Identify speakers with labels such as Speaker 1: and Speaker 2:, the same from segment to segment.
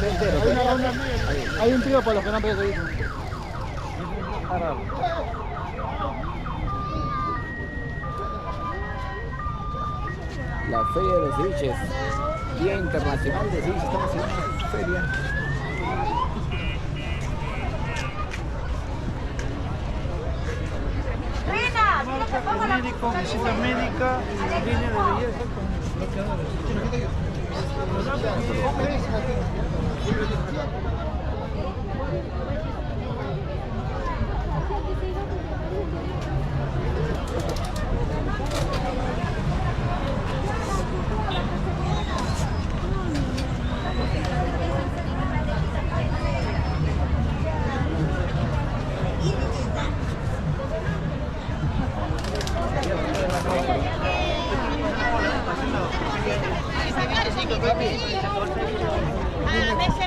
Speaker 1: Entero.
Speaker 2: Hay un tío para los que no han pedido ceviche.
Speaker 1: La Feria de los Ceviches. Día Internacional de Ceviche. Estamos en una feria.
Speaker 2: Médico, visita médica, línea de belleza con bloqueadores.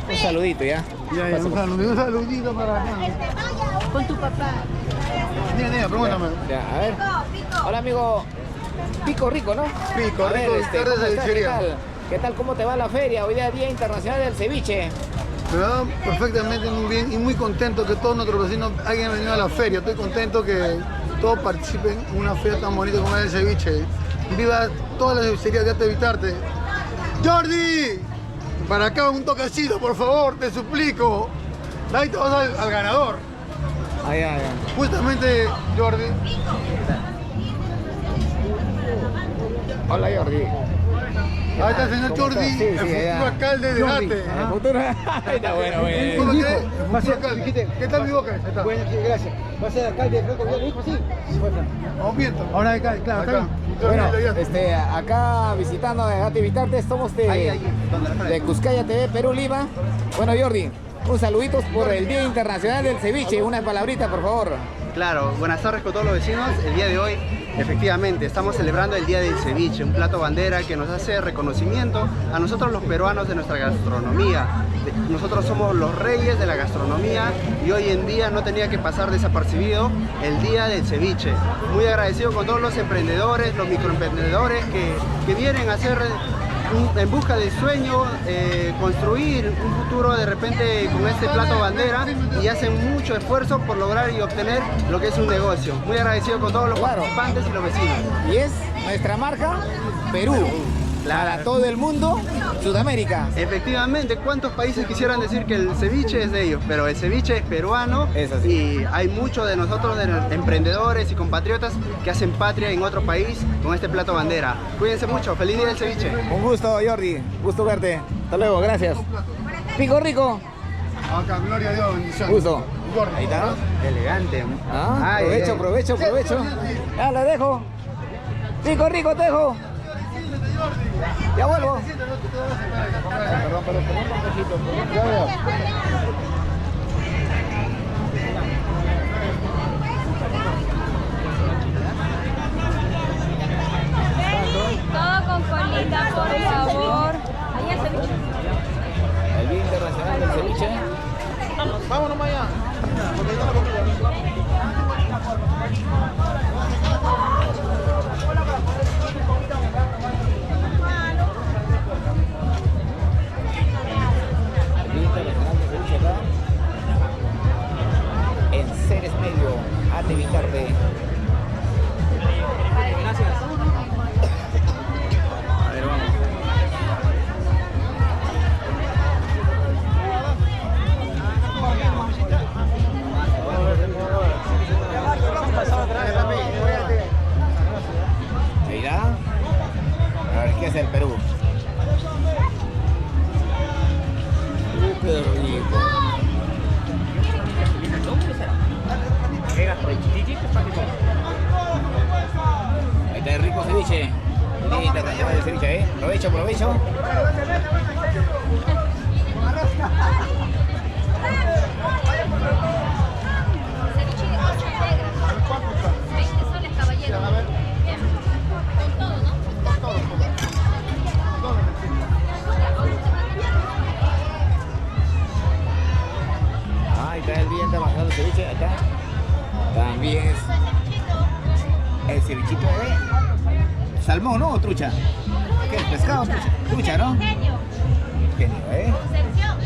Speaker 1: Un saludito ya.
Speaker 2: Un saludito para acá.
Speaker 3: Con tu papá.
Speaker 2: Mira, pregúntame.
Speaker 1: Ya, a ver. Hola amigo. Pico Rico, ¿no?
Speaker 2: Pico
Speaker 1: A ver,
Speaker 2: Rico, tardes
Speaker 1: ¿cómo
Speaker 2: de
Speaker 1: estás?
Speaker 2: cevichería.
Speaker 1: ¿Qué tal? ¿Cómo te va la feria? Hoy día Día Internacional del Ceviche.
Speaker 2: Me va perfectamente muy bien y muy contento que todos nuestros vecinos hayan venido a la feria. Estoy contento que todos participen en una feria tan bonita como es el ceviche. Viva todas las cevicherías de Arte Evitarte. ¡Jordi! Para acá un toquecito, por favor, te suplico. Ahí te vas al ganador.
Speaker 1: Ay.
Speaker 2: Justamente, Jordi.
Speaker 1: Hola Jordi.
Speaker 2: Ahí está el señor
Speaker 1: ¿Cómo
Speaker 2: Jordi,
Speaker 1: estás? Sí,
Speaker 2: el
Speaker 1: sí,
Speaker 2: futuro
Speaker 1: allá.
Speaker 2: alcalde de
Speaker 1: Jordi,
Speaker 2: Ate.
Speaker 1: el futuro. Está bueno.
Speaker 2: ¿Cómo que? El futuro alcalde. ¿Qué tal mi boca? Ahí está.
Speaker 4: Bueno, sí, gracias. ¿Va a ser alcalde de Franco Vidal, hijo? Sí.
Speaker 2: Vamos viendo.
Speaker 4: Ahora acá, claro,
Speaker 2: Acá.
Speaker 1: Bueno, acá visitando a Ate Evitarte, somos de Cuscaya TV, Perú, Lima. Bueno Jordi, un saludito por el Día Internacional del Ceviche, una palabrita por favor.
Speaker 5: Claro, buenas tardes con todos los vecinos. El día de hoy, efectivamente, estamos celebrando el Día del Ceviche, un plato bandera que nos hace reconocimiento a nosotros los peruanos de nuestra gastronomía. Nosotros somos los reyes de la gastronomía y hoy en día no tenía que pasar desapercibido el Día del Ceviche. Muy agradecido con todos los emprendedores, los microemprendedores que vienen a hacer en busca del sueño, construir un futuro de repente con este plato bandera y hacen mucho esfuerzo por lograr y obtener lo que es un negocio. Muy agradecido con todos los participantes y los vecinos.
Speaker 1: Y es nuestra marca Perú, para todo el mundo, Sudamérica.
Speaker 5: Efectivamente, ¿cuántos países quisieran decir que el ceviche es de ellos? Pero el ceviche es peruano.
Speaker 1: Es así.
Speaker 5: Y hay muchos de nosotros, de los emprendedores y compatriotas que hacen patria en otro país con este plato bandera. Cuídense mucho, feliz día del ceviche.
Speaker 1: Un gusto Jordi, gusto verte. Hasta luego, gracias. Pico Rico.
Speaker 2: Acá, gloria a Dios, bendiciones.
Speaker 1: Gusto. Ahí está.
Speaker 5: Elegante.
Speaker 1: Ah,
Speaker 5: Ay,
Speaker 1: provecho. Ya le dejo. Pico Rico te dejo. Ya vuelvo. Perdón, un poquito.
Speaker 3: Todo con colita, por favor. Ahí el ceviche.
Speaker 1: El Día Internacional del Ceviche.
Speaker 2: Vámonos para allá.
Speaker 1: El Día Internacional del Ceviche acá. En Ceres Medio, Ate Evitarte. A ver, vamos. Ahí está. A ver, ¿qué es el Perú? Qué rico. Ahí está el rico ceviche. Día Internacional del Ceviche, ¿eh? Provecho.
Speaker 3: Ceviche de concha negra. 20 soles, caballero. Bien. Con todo, ¿no? Con todo.
Speaker 1: Ahí está el Día Internacional del Ceviche, acá. También es el cevichito de salmón, ¿no? ¿O trucha? ¿Qué? ¿Pescado? Trucha, ¿no?
Speaker 3: Genio.
Speaker 1: Genio, ¿eh?
Speaker 3: Concepción.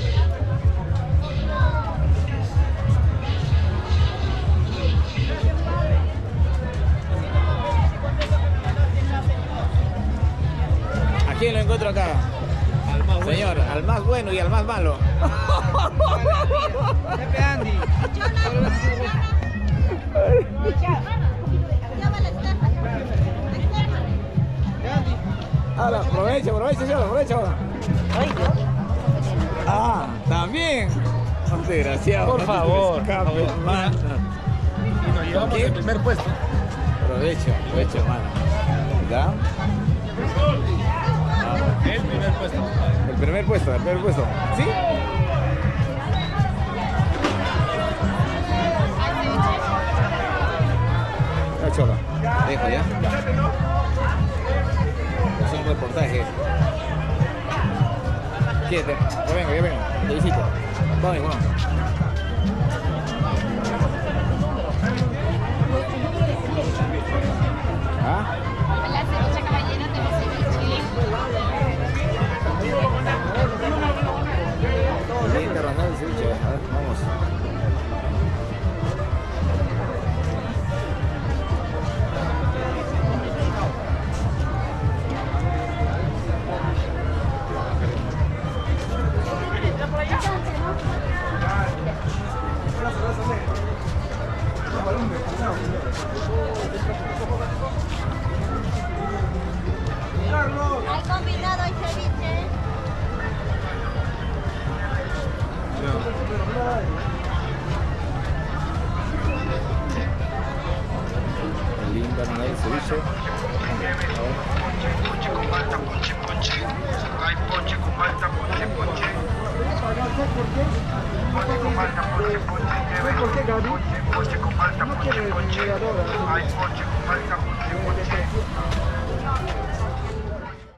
Speaker 1: otro acá. Señor, al más bueno y al más malo. Ahora, aprovecha, señor, aprovecha. Ah, también. Desgraciado.
Speaker 6: Por favor.
Speaker 1: Escape, mano.
Speaker 6: Y nos llevamos el primer puesto.
Speaker 1: Aprovecho, hermano. ¿Ya?
Speaker 6: El primer puesto.
Speaker 1: El primer puesto. ¿Sí? Ya, chola. Dejo ya. Es un reportaje. Quédate. Ya vengo. Te visito. Vamos, vamos. ¿Ah?
Speaker 3: La ceviche caballero de ceviche.
Speaker 1: Sí, internacional de ceviche. A ver, vamos.
Speaker 3: Hay combinado el ceviche.
Speaker 1: Linda, mira el ceviche.
Speaker 7: Ponche con malta, ponche. Hay ponche con malta, ponche. Ponche con malta, ponche.
Speaker 4: ¿Por qué, Gaby?
Speaker 7: Ponche con malta,
Speaker 4: No quiere
Speaker 7: ponche.
Speaker 4: miradora.
Speaker 7: Hay ponche con malta, ponche.